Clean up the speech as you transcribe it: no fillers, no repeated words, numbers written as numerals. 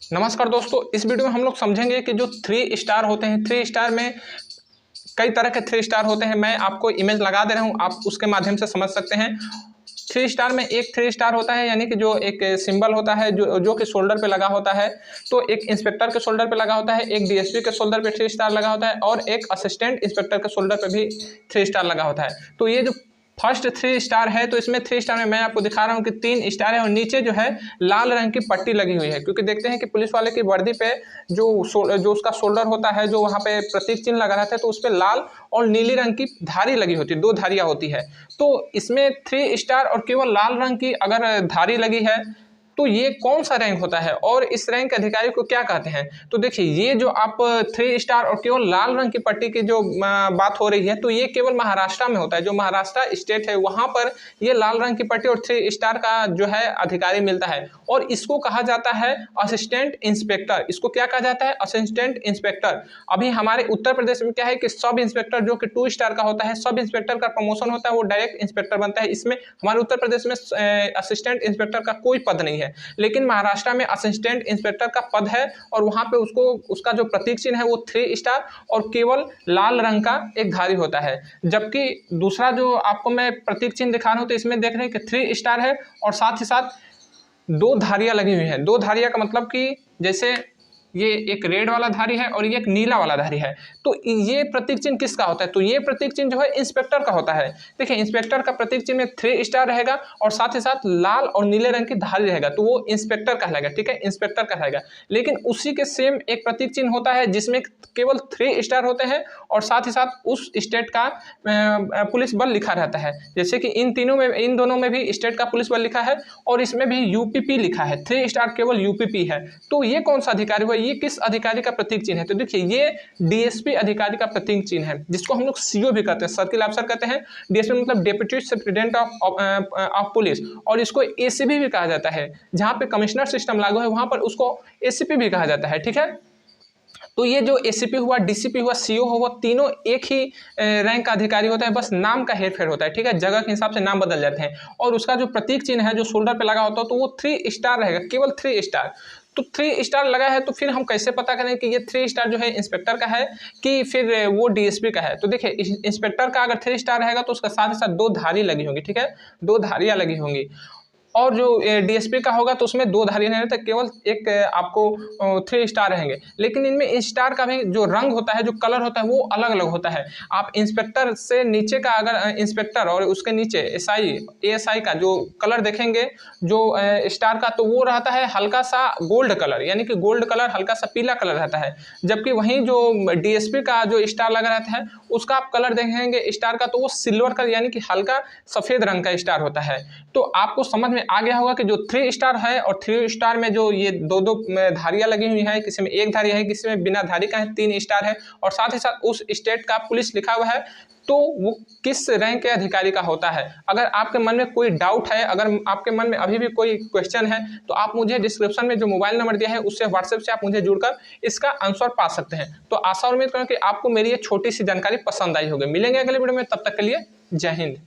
नमस्कार दोस्तों, इस वीडियो में हम लोग समझेंगे कि जो 3 स्टार होते हैं, 3 स्टार में कई तरह के 3 स्टार होते हैं। मैं आपको इमेज लगा दे रहा हूं, आप उसके माध्यम से समझ सकते हैं। 3 स्टार में एक 3 स्टार होता है, यानी कि जो एक सिंबल होता है जो कि शोल्डर पे लगा होता है। तो एक इंस्पेक्टर के शोल्डर पे लगा होता है, एक डीएसपी के शोल्डर पे 3 स्टार लगा होता है और एक असिस्टेंट इंस्पेक्टर के शोल्डर पे भी 3 स्टार लगा होता है। तो ये जो फर्स्ट 3 स्टार है, तो इसमें 3 स्टार में मैं आपको दिखा रहा हूँ कि 3 स्टार है और नीचे जो है लाल रंग की पट्टी लगी हुई है, क्योंकि देखते हैं कि पुलिस वाले की वर्दी पे जो उसका शोल्डर होता है, जो वहाँ पे प्रतीक चिन्ह लगा रहता है, तो उस पर लाल और नीली रंग की धारी लगी होती है, 2 धारियाँ होती है। तो इसमें 3 स्टार और केवल लाल रंग की अगर धारी लगी है, तो ये कौन सा रैंक होता है और इस रैंक के अधिकारी को क्या कहते हैं? तो देखिए, ये जो आप 3 स्टार और केवल लाल रंग की पट्टी की जो बात हो रही है, तो ये केवल महाराष्ट्र में होता है। जो महाराष्ट्र स्टेट है, वहां पर ये लाल रंग की पट्टी और 3 स्टार का जो है अधिकारी मिलता है और इसको कहा जाता है असिस्टेंट इंस्पेक्टर। इसको क्या कहा जाता है? Assistant inspector. अभी हमारे उत्तर प्रदेश में क्या है कि सब इंस्पेक्टर जो कि 2 स्टार का होता है, सब इंस्पेक्टर का प्रमोशन होता है, वो डायरेक्ट इंस्पेक्टर बनता है। इसमें हमारे उत्तर प्रदेश में असिस्टेंट इंस्पेक्टर का कोई पद नहीं है, लेकिन महाराष्ट्र में असिस्टेंट इंस्पेक्टर का पद है और वहां पे उसका जो प्रतीक चिन्ह है वो 3 स्टार और केवल लाल रंग का एक धारी होता है। जबकि दूसरा जो आपको मैं प्रतीक चिन्ह दिखा रहा हूं, तो इसमें देख रहे हैं कि 3 स्टार है और साथ ही साथ 2 धारियां लगी हुई हैं। 2 धारियां का मतलब कि जैसे ये एक रेड वाला धारी है और ये एक नीला वाला धारी है। तो ये प्रतीक चिन्ह किसका होता है? तो ये प्रतीक चिन्ह जो है इंस्पेक्टर का होता है। देखिए, इंस्पेक्टर का प्रतीक चिन्ह में 3 स्टार रहेगा और साथ ही साथ लाल और नीले रंग की धारी रहेगा, तो वो इंस्पेक्टर कहलाएगा। ठीक है, इंस्पेक्टर कहलाएगा। लेकिन उसी के सेम एक प्रतीक चिन्ह होता है जिसमें केवल 3 स्टार होते हैं और साथ ही साथ उस स्टेट का पुलिस बल लिखा रहता है। जैसे कि इन दोनों में भी स्टेट का पुलिस बल लिखा है और इसमें भी यूपीपी लिखा है। 3 स्टार केवल यूपीपी है। तो ये कौन सा अधिकारी हुआ? ये किस अधिकारी का प्रतीक चिन्ह है? तो देखिए, ये डीएसपी अधिकारी का प्रतीक चिन्ह है, जिसको हम लोग सीओ भी कहते हैं, सर्किल ऑफिसर कहते हैं। डीएसपी मतलब डेप्यूटी सुप्रिटेंडेंट ऑफ पुलिस, और इसको एसीपी भी कहा जाता है। जहां पे कमिश्नर सिस्टम लागू है, वहां पर उसको एसीपी भी कहा जाता है। ठीक है, तो ये जो एसीपी हुआ, डीसीपी हुआ, सीओ हुआ, तीनों एक ही रैंक का अधिकारी होता है, बस नाम का हेरफेर होता है। ठीक है, जगह के हिसाब से नाम बदल जाते हैं और उसका जो प्रतीक चिन्ह है जो शोल्डर पे लगा होता है, तो वो 3 स्टार रहेगा, केवल 3 स्टार। तो 3 स्टार लगा है, तो फिर हम कैसे पता करें कि ये 3 स्टार जो है इंस्पेक्टर का है कि फिर वो डीएसपी का है? तो देखिए, इंस्पेक्टर का अगर 3 स्टार रहेगा तो उसका साथ ही साथ 2 धारी लगी होंगी। ठीक है, 2 धारियां लगी होंगी। और जो डीएसपी का होगा तो उसमें 2 धारियां नहीं रहते, केवल एक आपको 3 स्टार रहेंगे। लेकिन इनमें स्टार का भी जो रंग होता है, जो कलर होता है, वो अलग अलग होता है। आप इंस्पेक्टर से नीचे का अगर इंस्पेक्टर और उसके नीचे एएसआई का जो कलर देखेंगे, जो स्टार का, तो वो रहता है हल्का सा गोल्ड कलर, यानी कि गोल्ड कलर, हल्का सा पीला कलर रहता है। जबकि वहीं जो डीएसपी का जो स्टार लगा रहता है, उसका आप कलर देखेंगे स्टार का, तो वो सिल्वर कलर, यानी कि हल्का सफेद रंग का स्टार होता है। तो आपको समझ में आ गया होगा कि जो 3 स्टार है और 3 स्टार में जो ये 2 धारियां लगी हुई है, किसी में 1 धारी है, किसी में बिना धारी का है, 3 स्टार है और साथ ही साथ उस स्टेट का पुलिस लिखा हुआ है, तो वो किस रैंक के अधिकारी का होता है? अगर आपके मन में कोई डाउट है, अगर आपके मन में अभी भी कोई क्वेश्चन है, तो आप मुझे डिस्क्रिप्शन में जो मोबाइल नंबर दिया है उससे व्हाट्सएप से आप मुझे जुड़कर इसका आंसर पा सकते हैं। तो आशा और उम्मीद करूँ कि आपको मेरी ये छोटी सी जानकारी पसंद आई होगी। मिलेंगे अगले वीडियो में, तब तक के लिए जय हिंद।